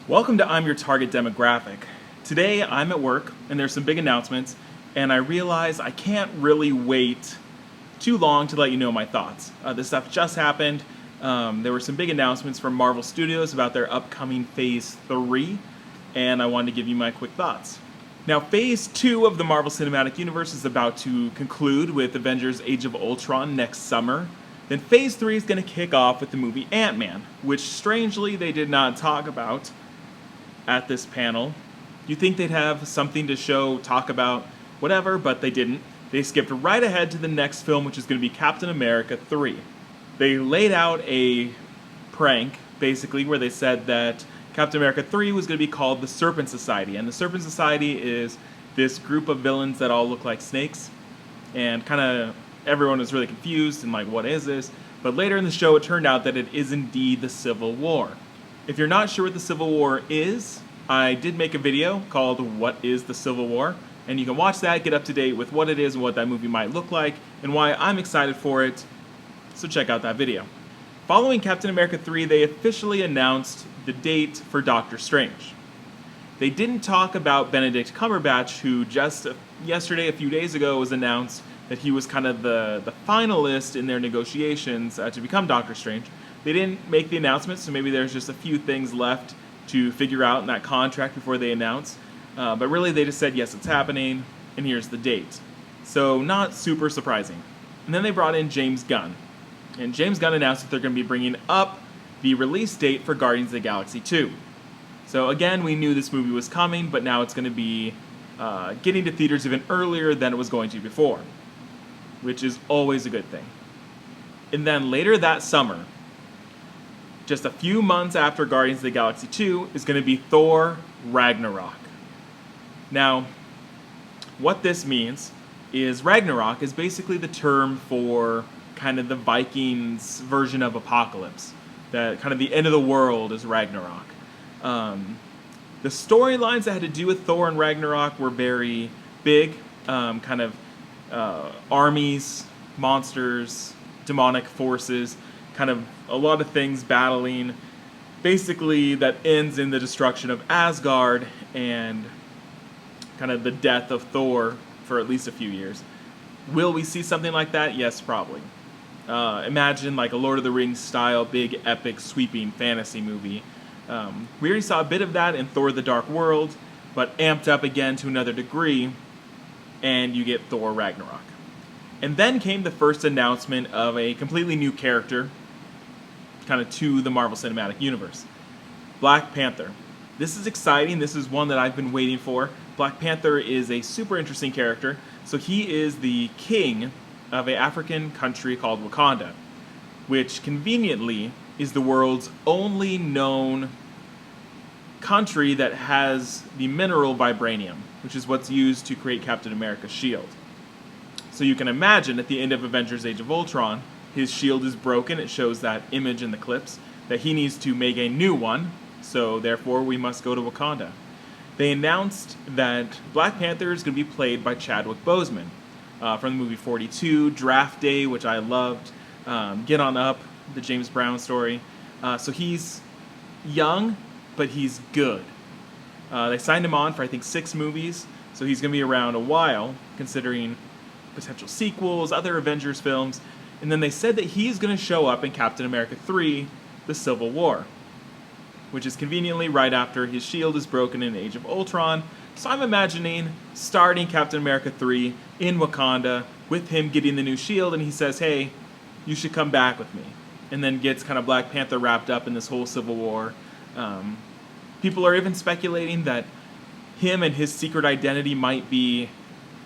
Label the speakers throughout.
Speaker 1: Welcome to I'm Your Target Demographic. Today I'm at work and there's some big announcements and I realize I can't really wait too long to let you know my thoughts. This stuff just happened. There were some big announcements from Marvel Studios about their upcoming Phase 3 and I wanted to give you my quick thoughts. Now, Phase 2 of the Marvel Cinematic Universe is about to conclude with Avengers Age of Ultron next summer. Then Phase 3 is going to kick off with the movie Ant-Man, which strangely they did not talk about at this panel. You'd think they'd have something to show, talk about, whatever, but they didn't. They skipped right ahead to the next film, which is going to be Captain America 3. They laid out a prank, basically, where they said that Captain America 3 was going to be called the Serpent Society, and the Serpent Society is this group of villains that all look like snakes, and kind of everyone was really confused and like, what is this? But later in the show, it turned out that it is indeed the Civil War. If you're not sure what the Civil War is, I did make a video called What is the Civil War? And you can watch that, get up to date with what it is and what that movie might look like, and why I'm excited for it, so check out that video. Following Captain America 3, they officially announced the date for Doctor Strange. They didn't talk about Benedict Cumberbatch, who just yesterday, a few days ago, was announced that he was kind of the finalist in their negotiations to become Doctor Strange. They didn't make the announcement, so maybe there's just a few things left to figure out in that contract before they announce. But really, they just said, yes, it's happening, and here's the date. So not super surprising. And then they brought in James Gunn. And James Gunn announced that they're going to be bringing up the release date for Guardians of the Galaxy 2. So again, we knew this movie was coming, but now it's going to be getting to theaters even earlier than it was going to before, which is always a good thing. And then later that summer, just a few months after Guardians of the Galaxy 2, is going to be Thor Ragnarok. Now, what this means is Ragnarok is basically the term for kind of the Vikings version of apocalypse. That kind of the end of the world is Ragnarok. The storylines that had to do with Thor and Ragnarok were very big, kind of armies, monsters, demonic forces, kind of a lot of things battling. Basically, that ends in the destruction of Asgard and kind of the death of Thor for at least a few years. Will we see something like that? Yes, probably. Imagine like a Lord of the Rings style, big, epic, sweeping fantasy movie. We already saw a bit of that in Thor the Dark World, but amped up again to another degree, and you get Thor Ragnarok. And then came the first announcement of a completely new character, kind of to the Marvel Cinematic Universe. Black Panther. This is exciting. This is one that I've been waiting for. Black Panther is a super interesting character. So he is the king of an African country called Wakanda, which conveniently is the world's only known country that has the mineral vibranium, which is what's used to create Captain America's shield. So you can imagine at the end of Avengers Age of Ultron, his shield is broken. It shows that image in the clips, that he needs to make a new one, so therefore we must go to Wakanda. They announced that Black Panther is going to be played by Chadwick Boseman from the movie 42, Draft Day, which I loved, Get On Up, the James Brown story. So he's young, but he's good. They signed him on for, I think, 6 movies, so he's going to be around a while, considering potential sequels, other Avengers films. And then they said that he's going to show up in Captain America 3, The Civil War, which is conveniently right after his shield is broken in Age of Ultron. So I'm imagining starting Captain America 3 in Wakanda with him getting the new shield, and he says, hey, you should come back with me. And then gets kind of Black Panther wrapped up in this whole Civil War. People are even speculating that him and his secret identity might be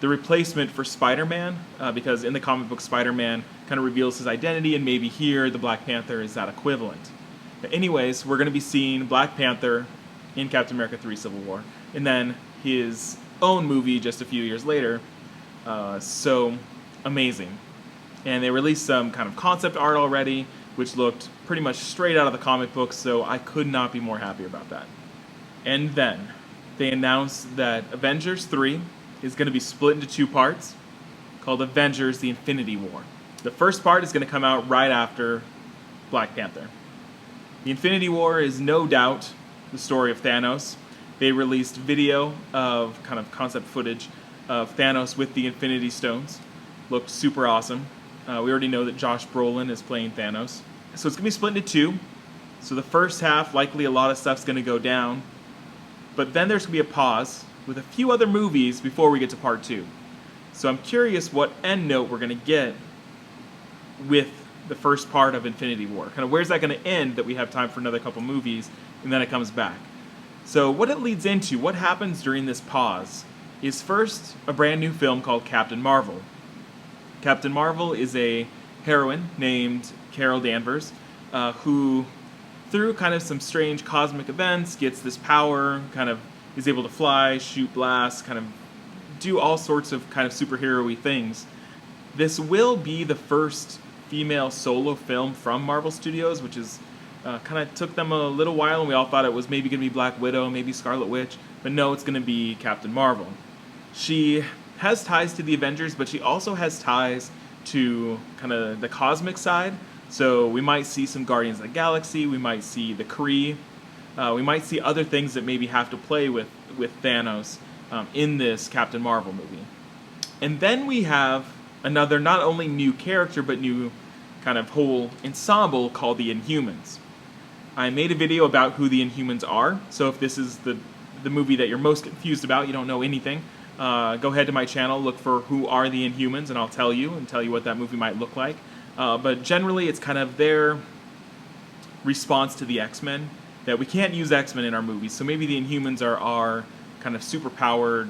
Speaker 1: the replacement for Spider-Man, because in the comic book, Spider-Man kind of reveals his identity, and maybe here the Black Panther is that equivalent. But anyways, we're going to be seeing Black Panther in Captain America 3 Civil War, and then his own movie just a few years later. So amazing. And they released some kind of concept art already, which looked pretty much straight out of the comic book, so I could not be more happy about that. And then they announced that Avengers 3 is going to be split into 2 parts, called Avengers: The Infinity War. The first part is going to come out right after Black Panther. The Infinity War is no doubt the story of Thanos. They released video of kind of concept footage of Thanos with the Infinity Stones. Looked super awesome. We already know that Josh Brolin is playing Thanos. So it's going to be split into two. So the first half, likely a lot of stuff's going to go down. But then there's going to be a pause with a few other movies before we get to part two. So I'm curious what end note we're going to get with the first part of Infinity War. Kind of where's that going to end that we have time for another couple movies and then it comes back. So what it leads into, what happens during this pause, is first a brand new film called Captain Marvel. Captain Marvel is a heroine named Carol Danvers who, through kind of some strange cosmic events, gets this power, kind of is able to fly, shoot blasts, kind of do all sorts of kind of superhero-y things. This will be the first female solo film from Marvel Studios, which is kind of took them a little while, and we all thought it was maybe going to be Black Widow, maybe Scarlet Witch, but no, it's going to be Captain Marvel. She has ties to the Avengers, but she also has ties to kind of the cosmic side, so we might see some Guardians of the Galaxy, we might see the Kree, we might see other things that maybe have to play with Thanos in this Captain Marvel movie. And then we have another not only new character, but new kind of whole ensemble called the Inhumans. I made a video about who the Inhumans are, so if this is the movie that you're most confused about, you don't know anything, go ahead to my channel, look for who are the Inhumans, and I'll tell you what that movie might look like. But generally, it's kind of their response to the X-Men, that we can't use X-Men in our movies, so maybe the Inhumans are our kind of super-powered,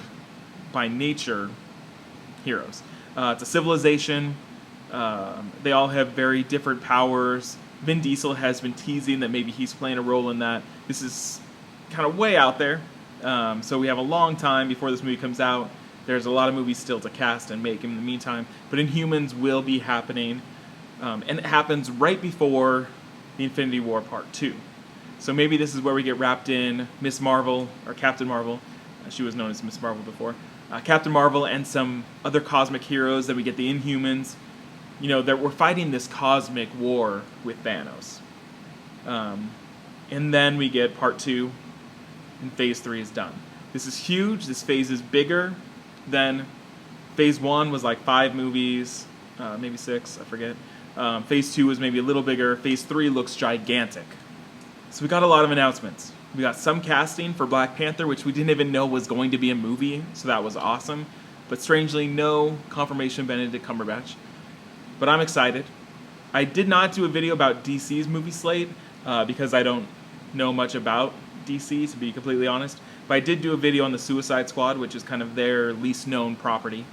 Speaker 1: by nature, heroes. It's a civilization. They all have very different powers. Vin Diesel has been teasing that maybe he's playing a role in that. This is kind of way out there, so we have a long time before this movie comes out. There's a lot of movies still to cast and make in the meantime, but Inhumans will be happening, and it happens right before the Infinity War Part 2. So maybe this is where we get wrapped in Miss Marvel, or Captain Marvel. She was known as Miss Marvel before. Captain Marvel and some other cosmic heroes. Then we get the Inhumans. You know, that we're fighting this cosmic war with Thanos. And then we get part 2, and phase 3 is done. This is huge. This phase is bigger than phase 1 was like 5 movies, maybe 6, I forget. Phase 2 was maybe a little bigger. Phase 3 looks gigantic. So we got a lot of announcements. We got some casting for Black Panther, which we didn't even know was going to be a movie, so that was awesome. But strangely, no confirmation of Benedict Cumberbatch. But I'm excited. I did not do a video about DC's movie slate because I don't know much about DC, to be completely honest. But I did do a video on the Suicide Squad, which is kind of their least known property.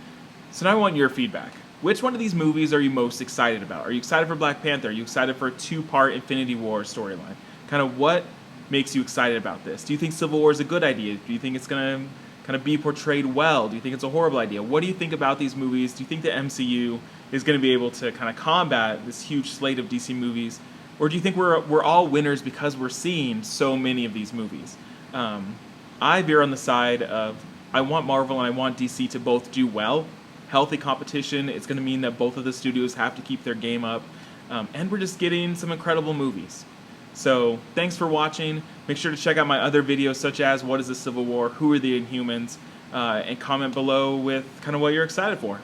Speaker 1: So now I want your feedback. Which one of these movies are you most excited about? Are you excited for Black Panther? Are you excited for a 2-part Infinity War storyline? Kind of what makes you excited about this? Do you think Civil War is a good idea? Do you think it's going to kind of be portrayed well? Do you think it's a horrible idea? What do you think about these movies? Do you think the MCU is going to be able to kind of combat this huge slate of DC movies? Or do you think we're all winners because we're seeing so many of these movies? I veer on the side of I want Marvel and I want DC to both do well. Healthy competition. It's going to mean that both of the studios have to keep their game up. And we're just getting some incredible movies. So thanks for watching. Make sure to check out my other videos such as What is the Civil War? Who are the Inhumans? And comment below with kind of what you're excited for.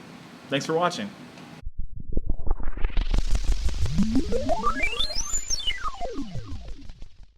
Speaker 1: Thanks for watching.